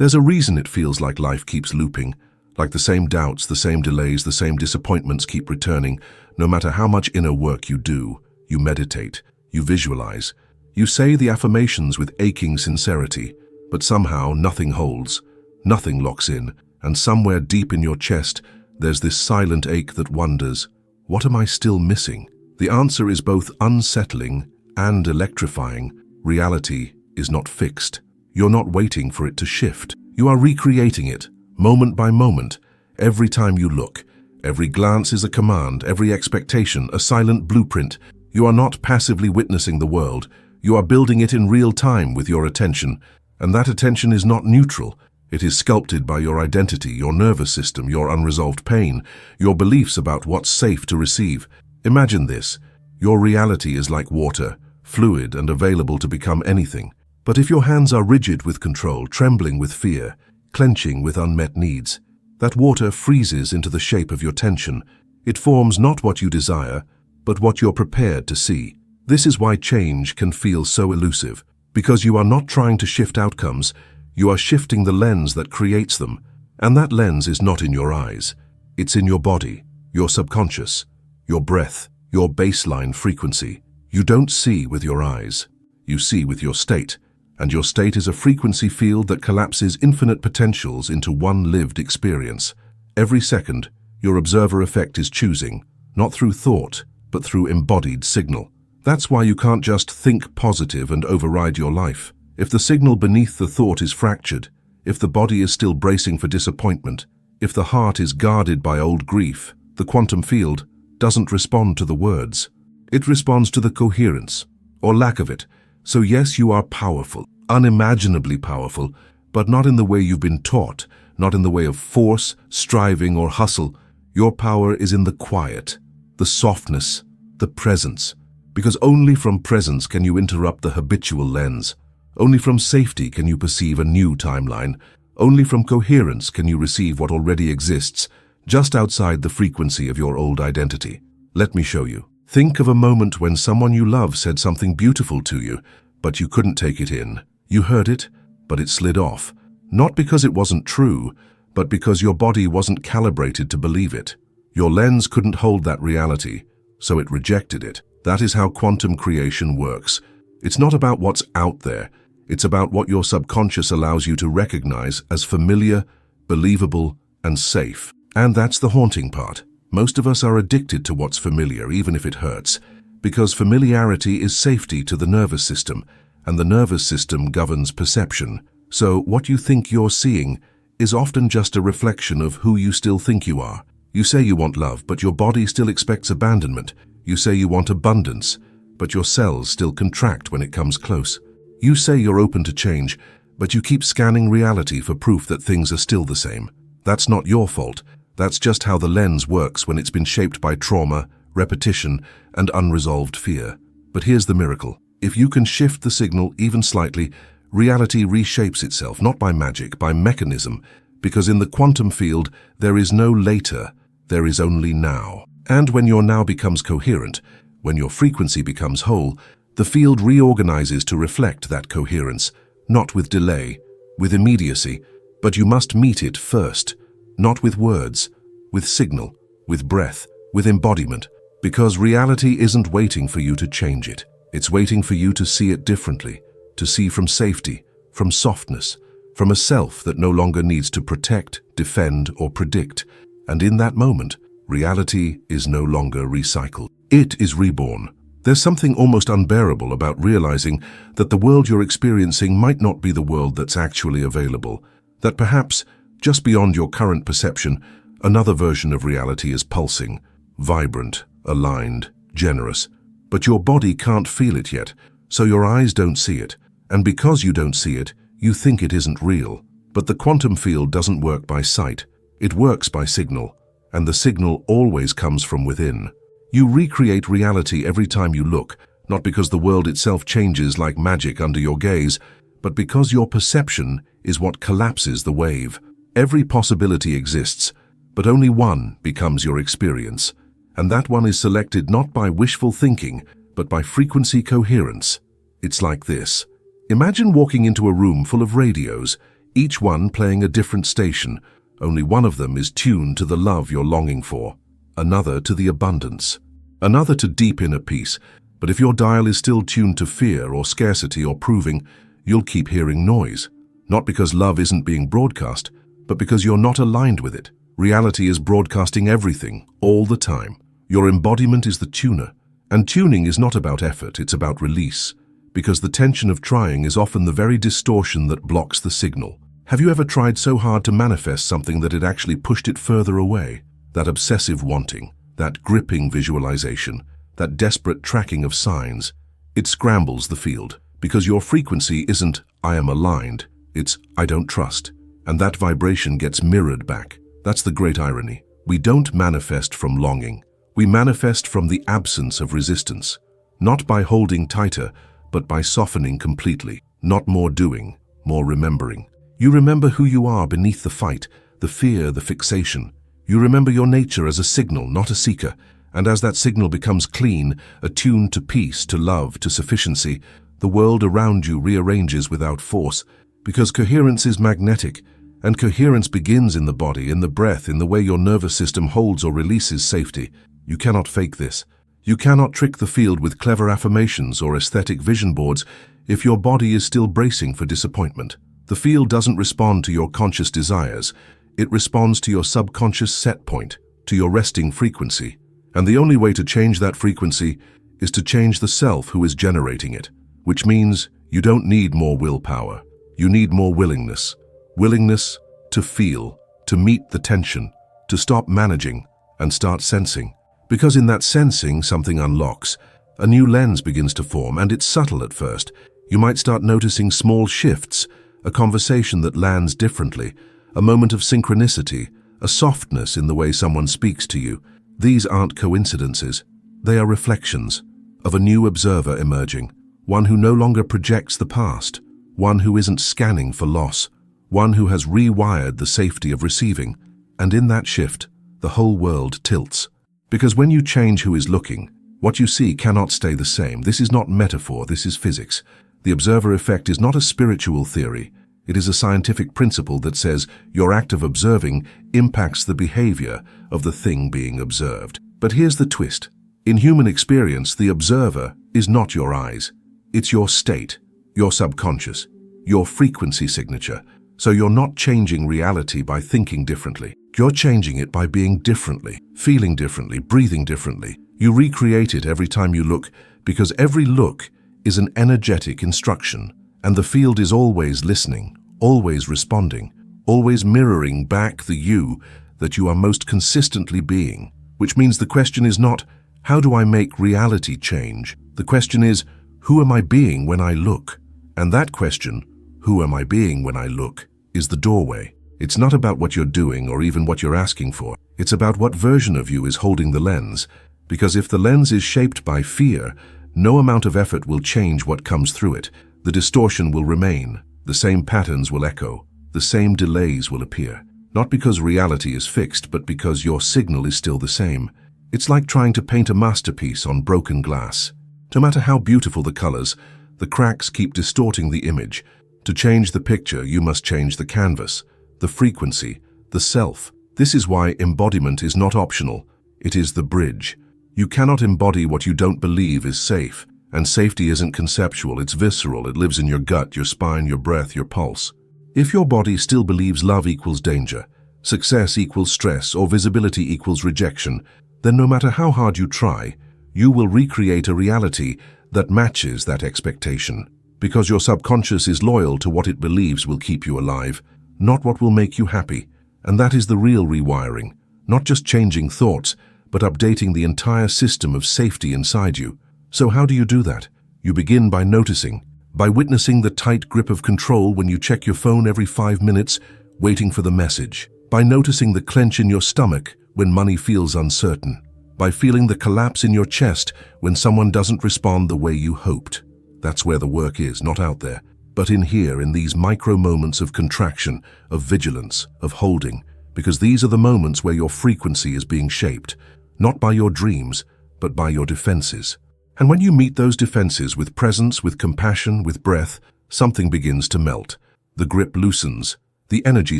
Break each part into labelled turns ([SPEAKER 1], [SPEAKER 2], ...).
[SPEAKER 1] There's a reason it feels like life keeps looping, like the same doubts, the same delays, the same disappointments keep returning. No matter how much inner work you do, you meditate, you visualize, you say the affirmations with aching sincerity, but somehow nothing holds, nothing locks in, and somewhere deep in your chest, there's this silent ache that wonders, what am I still missing? The answer is both unsettling and electrifying. Reality is not fixed. You're not waiting for it to shift. You are recreating it, moment by moment. Every time you look, every glance is a command, every expectation a silent blueprint. You are not passively witnessing the world. You are building it in real time with your attention. And that attention is not neutral. It is sculpted by your identity, your nervous system, your unresolved pain, your beliefs about what's safe to receive. Imagine this. Your reality is like water, fluid and available to become anything. But if your hands are rigid with control, trembling with fear, clenching with unmet needs, that water freezes into the shape of your tension. It forms not what you desire, but what you're prepared to see. This is why change can feel so elusive, because you are not trying to shift outcomes, you are shifting the lens that creates them. And that lens is not in your eyes. It's in your body, your subconscious, your breath, your baseline frequency. You don't see with your eyes. You see with your state. And your state is a frequency field that collapses infinite potentials into one lived experience. Every second, your observer effect is choosing, not through thought, but through embodied signal. That's why you can't just think positive and override your life. If the signal beneath the thought is fractured, if the body is still bracing for disappointment, if the heart is guarded by old grief, the quantum field doesn't respond to the words. It responds to the coherence, or lack of it. So yes, you are powerful, unimaginably powerful, but not in the way you've been taught, not in the way of force, striving, or hustle. Your power is in the quiet, the softness, the presence. Because only from presence can you interrupt the habitual lens. Only from safety can you perceive a new timeline. Only from coherence can you receive what already exists, just outside the frequency of your old identity. Let me show you. Think of a moment when someone you love said something beautiful to you, but you couldn't take it in. You heard it, but it slid off. Not because it wasn't true, but because your body wasn't calibrated to believe it. Your lens couldn't hold that reality, so it rejected it. That is how quantum creation works. It's not about what's out there. It's about what your subconscious allows you to recognize as familiar, believable, and safe. And that's the haunting part. Most of us are addicted to what's familiar, even if it hurts, because familiarity is safety to the nervous system, and the nervous system governs perception. So what you think you're seeing is often just a reflection of who you still think you are. You say you want love, but your body still expects abandonment. You say you want abundance, but your cells still contract when it comes close. You say you're open to change, but you keep scanning reality for proof that things are still the same. That's not your fault. That's just how the lens works when it's been shaped by trauma, repetition, and unresolved fear. But here's the miracle. If you can shift the signal even slightly, reality reshapes itself, not by magic, by mechanism, because in the quantum field, there is no later, there is only now. And when your now becomes coherent, when your frequency becomes whole, the field reorganizes to reflect that coherence, not with delay, with immediacy, but you must meet it first, not with words, with signal, with breath, with embodiment, because reality isn't waiting for you to change it. It's waiting for you to see it differently, to see from safety, from softness, from a self that no longer needs to protect, defend, or predict. And in that moment, reality is no longer recycled. It is reborn. There's something almost unbearable about realizing that the world you're experiencing might not be the world that's actually available, that perhaps, just beyond your current perception, another version of reality is pulsing, vibrant, aligned, generous. But your body can't feel it yet, so your eyes don't see it. And because you don't see it, you think it isn't real. But the quantum field doesn't work by sight. It works by signal, and the signal always comes from within. You recreate reality every time you look, not because the world itself changes like magic under your gaze, but because your perception is what collapses the wave. Every possibility exists, but only one becomes your experience. And that one is selected not by wishful thinking, but by frequency coherence. It's like this. Imagine walking into a room full of radios, each one playing a different station. Only one of them is tuned to the love you're longing for, another to the abundance, another to deep inner peace. But if your dial is still tuned to fear or scarcity or proving, you'll keep hearing noise. Not because love isn't being broadcast, but because you're not aligned with it. Reality is broadcasting everything, all the time. Your embodiment is the tuner. And tuning is not about effort, it's about release. Because the tension of trying is often the very distortion that blocks the signal. Have you ever tried so hard to manifest something that it actually pushed it further away? That obsessive wanting, that gripping visualization, that desperate tracking of signs, it scrambles the field. Because your frequency isn't, I am aligned, it's, I don't trust. And that vibration gets mirrored back. That's the great irony. We don't manifest from longing. We manifest from the absence of resistance. Not by holding tighter, but by softening completely. Not more doing, more remembering. You remember who you are beneath the fight, the fear, the fixation. You remember your nature as a signal, not a seeker. And as that signal becomes clean, attuned to peace, to love, to sufficiency, the world around you rearranges without force. Because coherence is magnetic, and coherence begins in the body, in the breath, in the way your nervous system holds or releases safety. You cannot fake this. You cannot trick the field with clever affirmations or aesthetic vision boards if your body is still bracing for disappointment. The field doesn't respond to your conscious desires. It responds to your subconscious set point, to your resting frequency. And the only way to change that frequency is to change the self who is generating it, which means you don't need more willpower. You need more willingness. Willingness to feel, to meet the tension, to stop managing and start sensing. Because in that sensing, something unlocks. A new lens begins to form, and it's subtle at first. You might start noticing small shifts, a conversation that lands differently, a moment of synchronicity, a softness in the way someone speaks to you. These aren't coincidences. They are reflections of a new observer emerging, one who no longer projects the past, one who isn't scanning for loss, one who has rewired the safety of receiving. And in that shift, the whole world tilts. Because when you change who is looking, what you see cannot stay the same. This is not metaphor, this is physics. The observer effect is not a spiritual theory. It is a scientific principle that says your act of observing impacts the behavior of the thing being observed. But here's the twist. In human experience, the observer is not your eyes. It's your state, your subconscious, your frequency signature. So you're not changing reality by thinking differently. You're changing it by being differently, feeling differently, breathing differently. You recreate it every time you look, because every look is an energetic instruction, and the field is always listening, always responding, always mirroring back the you that you are most consistently being. Which means the question is not, how do I make reality change? The question is, who am I being when I look? And that question, who am I being when I look, is the doorway. It's not about what you're doing or even what you're asking for. It's about what version of you is holding the lens. Because if the lens is shaped by fear, no amount of effort will change what comes through it. The distortion will remain. The same patterns will echo. The same delays will appear. Not because reality is fixed, but because your signal is still the same. It's like trying to paint a masterpiece on broken glass. No matter how beautiful the colors, the cracks keep distorting the image. To change the picture, you must change the canvas, the frequency, the self. This is why embodiment is not optional. It is the bridge. You cannot embody what you don't believe is safe. And safety isn't conceptual, it's visceral. It lives in your gut, your spine, your breath, your pulse. If your body still believes love equals danger, success equals stress, or visibility equals rejection, then no matter how hard you try, you will recreate a reality that matches that expectation. Because your subconscious is loyal to what it believes will keep you alive, not what will make you happy. And that is the real rewiring. Not just changing thoughts, but updating the entire system of safety inside you. So how do you do that? You begin by noticing, by witnessing the tight grip of control when you check your phone every 5 minutes, waiting for the message. By noticing the clench in your stomach when money feels uncertain. By feeling the collapse in your chest when someone doesn't respond the way you hoped. That's where the work is, not out there, but in here, in these micro moments of contraction, of vigilance, of holding, because these are the moments where your frequency is being shaped, not by your dreams, but by your defenses. And when you meet those defenses with presence, with compassion, with breath, something begins to melt. The grip loosens, the energy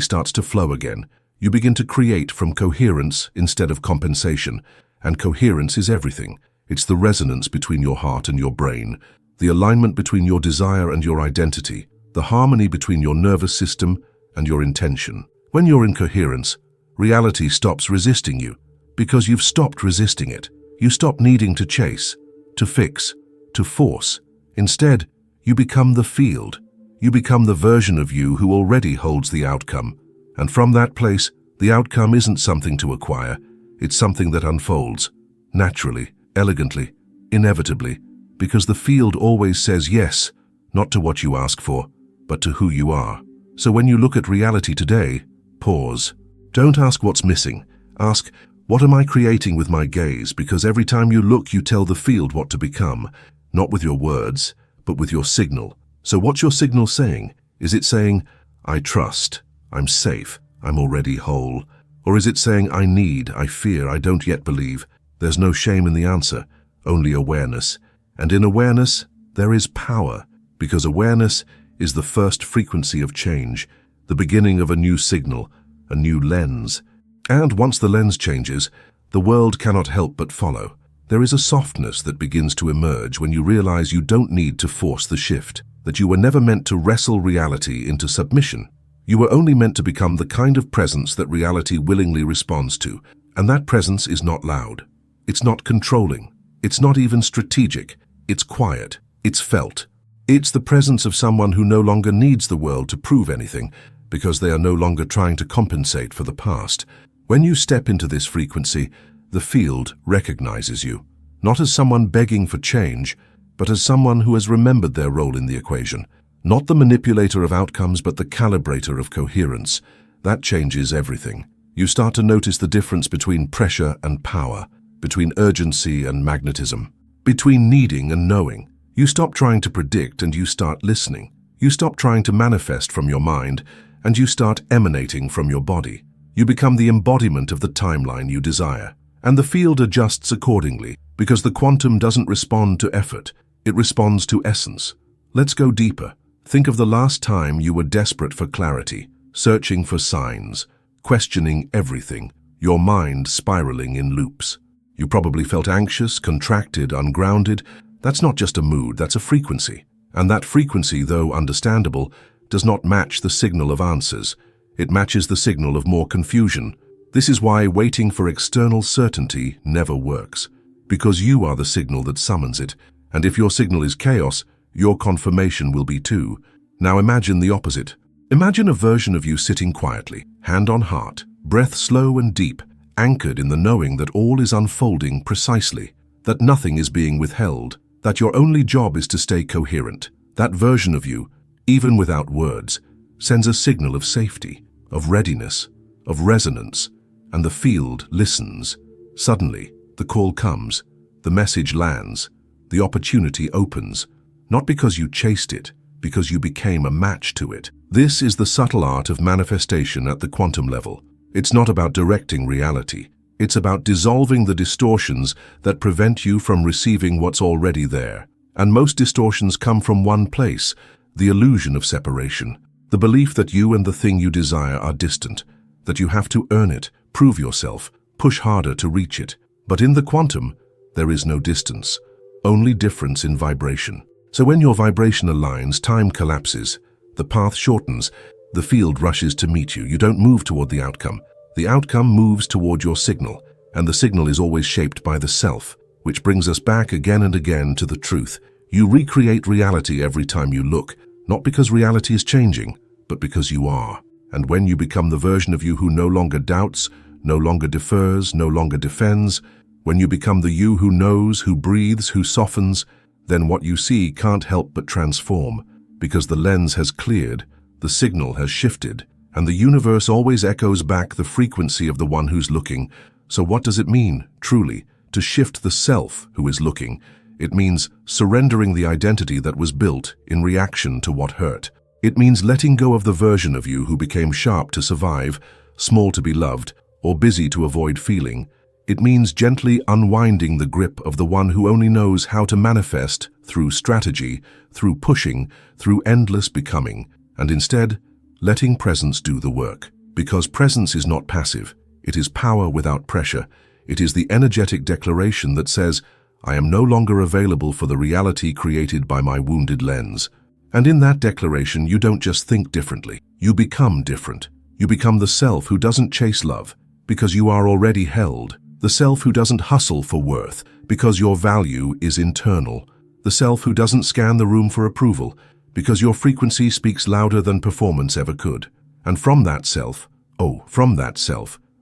[SPEAKER 1] starts to flow again. You begin to create from coherence instead of compensation, and coherence is everything. It's the resonance between your heart and your brain, the alignment between your desire and your identity, the harmony between your nervous system and your intention. When you're in coherence, reality stops resisting you, because you've stopped resisting it. You stop needing to chase, to fix, to force. Instead, you become the field. You become the version of you who already holds the outcome. And from that place, the outcome isn't something to acquire. It's something that unfolds, naturally, elegantly, inevitably, because the field always says yes, not to what you ask for, but to who you are. So when you look at reality today, pause. Don't ask what's missing. Ask, what am I creating with my gaze? Because every time you look, you tell the field what to become, not with your words, but with your signal. So what's your signal saying? Is it saying, I trust, I'm safe, I'm already whole? Or is it saying, I need, I fear, I don't yet believe? There's no shame in the answer, only awareness. And in awareness, there is power, because awareness is the first frequency of change, the beginning of a new signal, a new lens. And once the lens changes, the world cannot help but follow. There is a softness that begins to emerge when you realize you don't need to force the shift, that you were never meant to wrestle reality into submission. You were only meant to become the kind of presence that reality willingly responds to, and that presence is not loud. It's not controlling. It's not even strategic. It's quiet. It's felt. It's the presence of someone who no longer needs the world to prove anything, because they are no longer trying to compensate for the past. When you step into this frequency, the field recognizes you, not as someone begging for change, but as someone who has remembered their role in the equation. Not the manipulator of outcomes, but the calibrator of coherence. That changes everything. You start to notice the difference between pressure and power, between urgency and magnetism, between needing and knowing. You stop trying to predict and you start listening. You stop trying to manifest from your mind and you start emanating from your body. You become the embodiment of the timeline you desire. And the field adjusts accordingly, because the quantum doesn't respond to effort, it responds to essence. Let's go deeper. Think of the last time you were desperate for clarity, searching for signs, questioning everything, your mind spiraling in loops. You probably felt anxious, contracted, ungrounded. That's not just a mood, that's a frequency. And that frequency, though understandable, does not match the signal of answers. It matches the signal of more confusion. This is why waiting for external certainty never works, because you are the signal that summons it, and if your signal is chaos, your confirmation will be too. Now imagine the opposite. Imagine a version of you sitting quietly, hand on heart, breath slow and deep, anchored in the knowing that all is unfolding precisely, that nothing is being withheld, that your only job is to stay coherent. That version of you, even without words, sends a signal of safety, of readiness, of resonance, and the field listens. Suddenly, the call comes, the message lands, the opportunity opens, not because you chased it, because you became a match to it. This is the subtle art of manifestation at the quantum level. It's not about directing reality. It's about dissolving the distortions that prevent you from receiving what's already there. And most distortions come from one place, the illusion of separation, the belief that you and the thing you desire are distant, that you have to earn it, prove yourself, push harder to reach it. But in the quantum, there is no distance, only difference in vibration. So when your vibration aligns, time collapses, the path shortens, the field rushes to meet you. You don't move toward the outcome. The outcome moves toward your signal, and the signal is always shaped by the self, which brings us back again and again to the truth. You recreate reality every time you look, not because reality is changing, but because you are. And when you become the version of you who no longer doubts, no longer defers, no longer defends, when you become the you who knows, who breathes, who softens, then what you see can't help but transform, because the lens has cleared, the signal has shifted, and the universe always echoes back the frequency of the one who's looking. So what does it mean, truly, to shift the self who is looking? It means surrendering the identity that was built in reaction to what hurt. It means letting go of the version of you who became sharp to survive, small to be loved, or busy to avoid feeling. It means gently unwinding the grip of the one who only knows how to manifest through strategy, through pushing, through endless becoming, and instead letting presence do the work. Because presence is not passive, it is power without pressure. It is the energetic declaration that says, I am no longer available for the reality created by my wounded lens. And in that declaration, you don't just think differently. You become different. You become the self who doesn't chase love, because you are already held. The self who doesn't hustle for worth, because your value is internal. The self who doesn't scan the room for approval, because your frequency speaks louder than performance ever could. And from that self,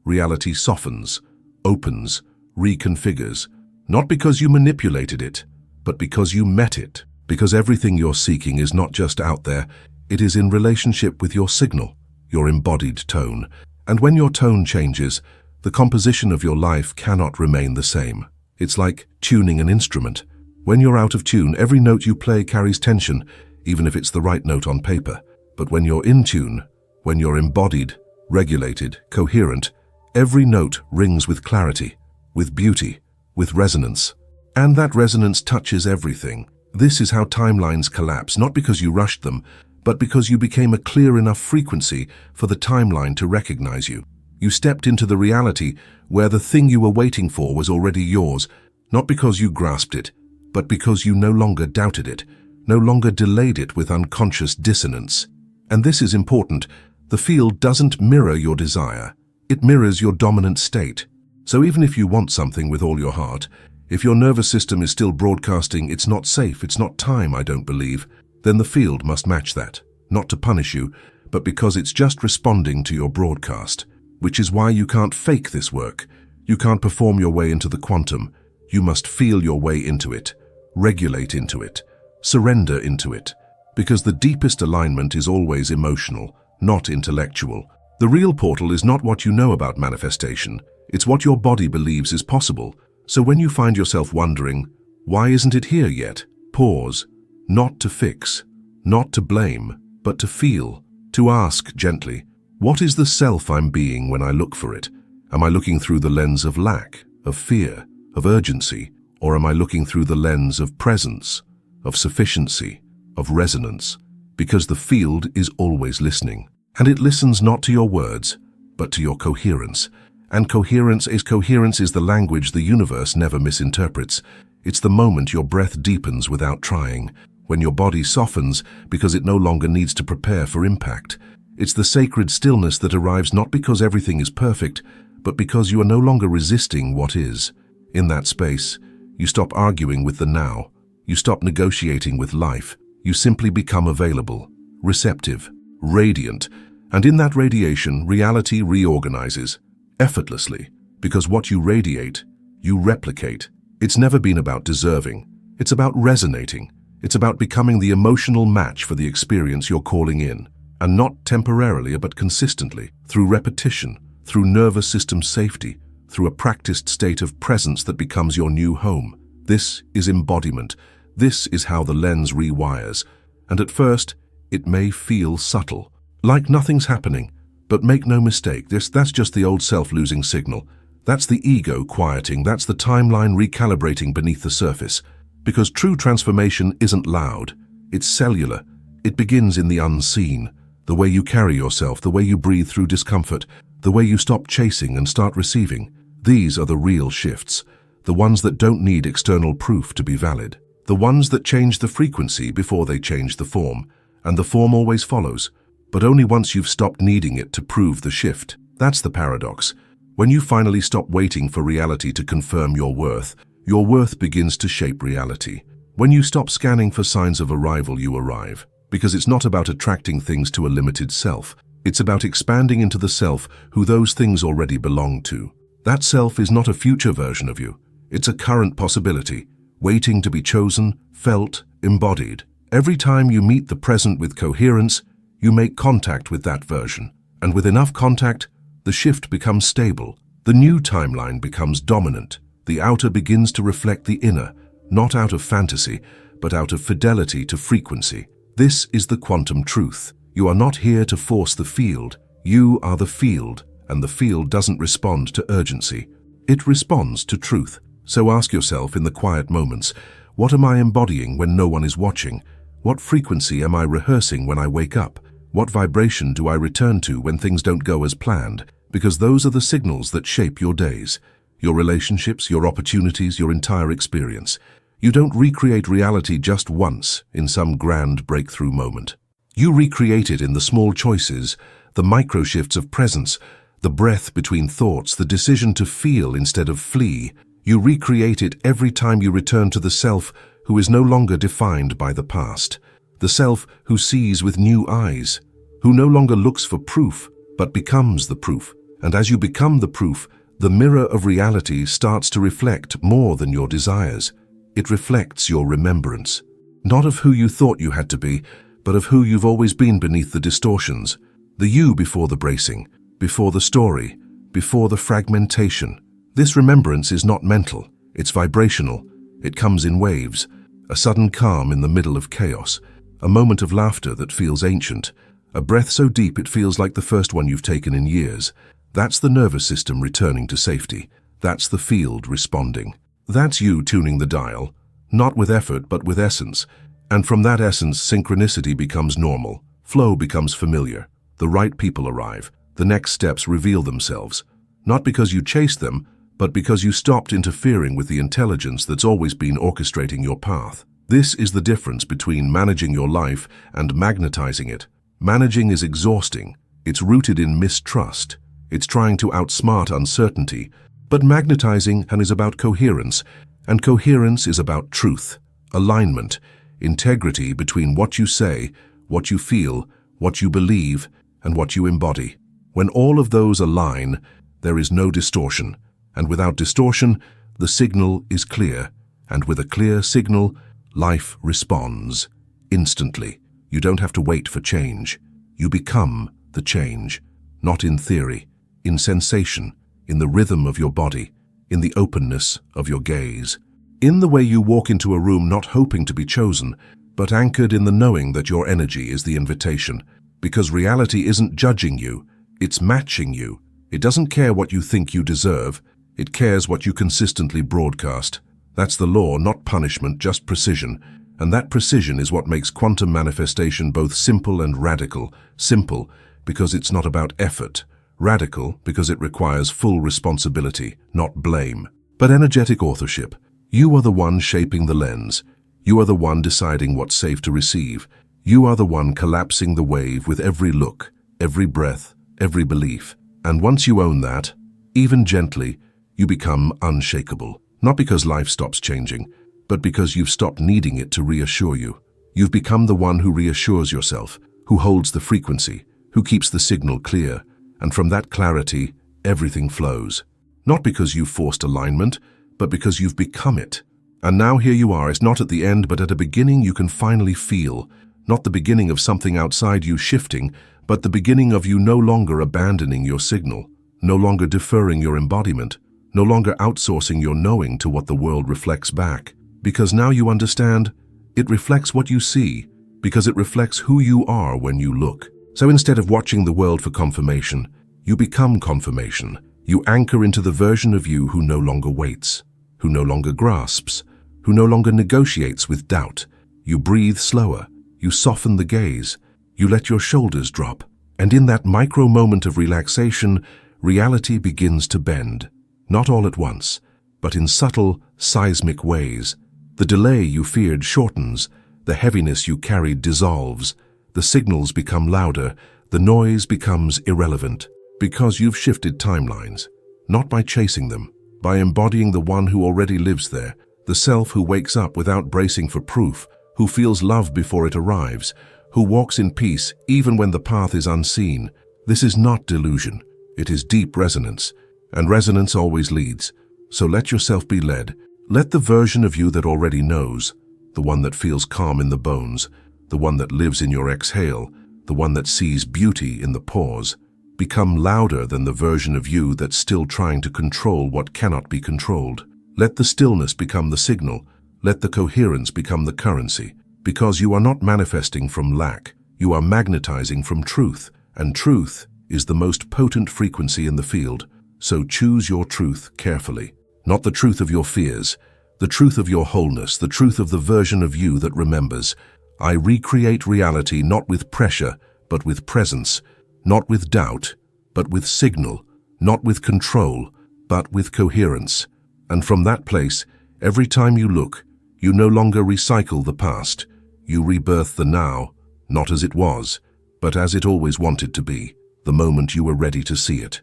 [SPEAKER 1] reality softens, opens, reconfigures. Not because you manipulated it, but because you met it. Because everything you're seeking is not just out there, it is in relationship with your signal, your embodied tone. And when your tone changes, the composition of your life cannot remain the same. It's like tuning an instrument. When you're out of tune, every note you play carries tension, even if it's the right note on paper. But when you're in tune, when you're embodied, regulated, coherent, every note rings with clarity, with beauty, with resonance. And that resonance touches everything. This is how timelines collapse, not because you rushed them, but because you became a clear enough frequency for the timeline to recognize you. You stepped into the reality where the thing you were waiting for was already yours, not because you grasped it, but because you no longer doubted it, no longer delayed it with unconscious dissonance. And this is important. The field doesn't mirror your desire. It mirrors your dominant state. So even if you want something with all your heart, if your nervous system is still broadcasting, it's not safe, it's not time, I don't believe, then the field must match that, not to punish you, but because it's just responding to your broadcast. Which is why you can't fake this work. You can't perform your way into the quantum. You must feel your way into it, regulate into it, surrender into it. Because the deepest alignment is always emotional, not intellectual. The real portal is not what you know about manifestation. It's what your body believes is possible. So when you find yourself wondering, why isn't it here yet? Pause. Not to fix, not to blame, but to feel. To ask gently, what is the self I'm being when I look for it? Am I looking through the lens of lack, of fear, of urgency? Or am I looking through the lens of presence, of sufficiency, of resonance? Because the field is always listening. And it listens not to your words, but to your coherence. And coherence is the language the universe never misinterprets. It's the moment your breath deepens without trying, when your body softens because it no longer needs to prepare for impact. It's the sacred stillness that arrives not because everything is perfect, but because you are no longer resisting what is. In that space, you stop arguing with the now. You stop negotiating with life. You simply become available, receptive, radiant. And in that radiation, reality reorganizes, effortlessly, because what you radiate, you replicate. It's never been about deserving. It's about resonating. It's about becoming the emotional match for the experience you're calling in. And not temporarily, but consistently, through repetition, through nervous system safety, through a practiced state of presence that becomes your new home. This is embodiment. This is how the lens rewires. And at first, it may feel subtle, like nothing's happening. But make no mistake, that's just the old self losing signal. That's the ego quieting. That's the timeline recalibrating beneath the surface. Because true transformation isn't loud. It's cellular. It begins in the unseen. The way you carry yourself, the way you breathe through discomfort, the way you stop chasing and start receiving. These are the real shifts. The ones that don't need external proof to be valid. The ones that change the frequency before they change the form. And the form always follows. But only once you've stopped needing it to prove the shift. That's the paradox. When you finally stop waiting for reality to confirm your worth begins to shape reality. When you stop scanning for signs of arrival, you arrive. Because it's not about attracting things to a limited self. It's about expanding into the self who those things already belong to. That self is not a future version of you. It's a current possibility, waiting to be chosen, felt, embodied. Every time you meet the present with coherence, you make contact with that version. And with enough contact, the shift becomes stable. The new timeline becomes dominant. The outer begins to reflect the inner, not out of fantasy, but out of fidelity to frequency. This is the quantum truth. You are not here to force the field. You are the field, and the field doesn't respond to urgency. It responds to truth. So ask yourself in the quiet moments, what am I embodying when no one is watching? What frequency am I rehearsing when I wake up? What vibration do I return to when things don't go as planned? Because those are the signals that shape your days, your relationships, your opportunities, your entire experience. You don't recreate reality just once in some grand breakthrough moment. You recreate it in the small choices, the micro shifts of presence, the breath between thoughts, the decision to feel instead of flee. You recreate it every time you return to the self who is no longer defined by the past. The self who sees with new eyes, who no longer looks for proof, but becomes the proof. And as you become the proof, the mirror of reality starts to reflect more than your desires. It reflects your remembrance, not of who you thought you had to be, but of who you've always been beneath the distortions, the you before the bracing, before the story, before the fragmentation. This remembrance is not mental, it's vibrational. It comes in waves, a sudden calm in the middle of chaos, a moment of laughter that feels ancient, a breath so deep it feels like the first one you've taken in years. That's the nervous system returning to safety. That's the field responding. That's you tuning the dial, not with effort but with essence. And from that essence, synchronicity becomes normal, flow becomes familiar, the right people arrive, the next steps reveal themselves, not because you chased them, but because you stopped interfering with the intelligence that's always been orchestrating your path. This is the difference between managing your life and magnetizing it. Managing is exhausting. It's rooted in mistrust. It's trying to outsmart uncertainty. But magnetizing is about coherence, and coherence is about truth, alignment, integrity between what you say, what you feel, what you believe, and what you embody. When all of those align, there is no distortion. And without distortion, the signal is clear. And with a clear signal, life responds instantly. You don't have to wait for change. You become the change, not in theory, in sensation, in the rhythm of your body, in the openness of your gaze. In the way you walk into a room not hoping to be chosen, but anchored in the knowing that your energy is the invitation. Because reality isn't judging you, it's matching you. It doesn't care what you think you deserve, it cares what you consistently broadcast. That's the law, not punishment, just precision. And that precision is what makes quantum manifestation both simple and radical. Simple, because it's not about effort. Radical, because it requires full responsibility, not blame. But energetic authorship. You are the one shaping the lens. You are the one deciding what's safe to receive. You are the one collapsing the wave with every look, every breath, every belief. And once you own that, even gently, you become unshakable. Not because life stops changing, but because you've stopped needing it to reassure you. You've become the one who reassures yourself, who holds the frequency, who keeps the signal clear. And from that clarity, everything flows. Not because you've forced alignment, but because you've become it. And now here you are, it's not at the end, but at a beginning you can finally feel. Not the beginning of something outside you shifting, but the beginning of you no longer abandoning your signal, no longer deferring your embodiment, no longer outsourcing your knowing to what the world reflects back. Because now you understand, it reflects what you see, because it reflects who you are when you look. So instead of watching the world for confirmation, you become confirmation. You anchor into the version of you who no longer waits, who no longer grasps, who no longer negotiates with doubt. You breathe slower, you soften the gaze, you let your shoulders drop, and in that micro moment of relaxation, reality begins to bend. Not all at once, but in subtle, seismic ways. The delay you feared shortens, the heaviness you carried dissolves, the signals become louder, the noise becomes irrelevant, because you've shifted timelines, not by chasing them, by embodying the one who already lives there, the self who wakes up without bracing for proof, who feels love before it arrives, who walks in peace even when the path is unseen. This is not delusion, it is deep resonance, and resonance always leads. So let yourself be led. Let the version of you that already knows, the one that feels calm in the bones, the one that lives in your exhale, the one that sees beauty in the pause, become louder than the version of you that's still trying to control what cannot be controlled. Let the stillness become the signal. Let the coherence become the currency. Because you are not manifesting from lack, you are magnetizing from truth, and truth is the most potent frequency in the field. So choose your truth carefully. Not the truth of your fears, the truth of your wholeness, the truth of the version of you that remembers. I recreate reality not with pressure, but with presence, not with doubt, but with signal, not with control, but with coherence. And from that place, every time you look, you no longer recycle the past. You rebirth the now, not as it was, but as it always wanted to be, the moment you were ready to see it.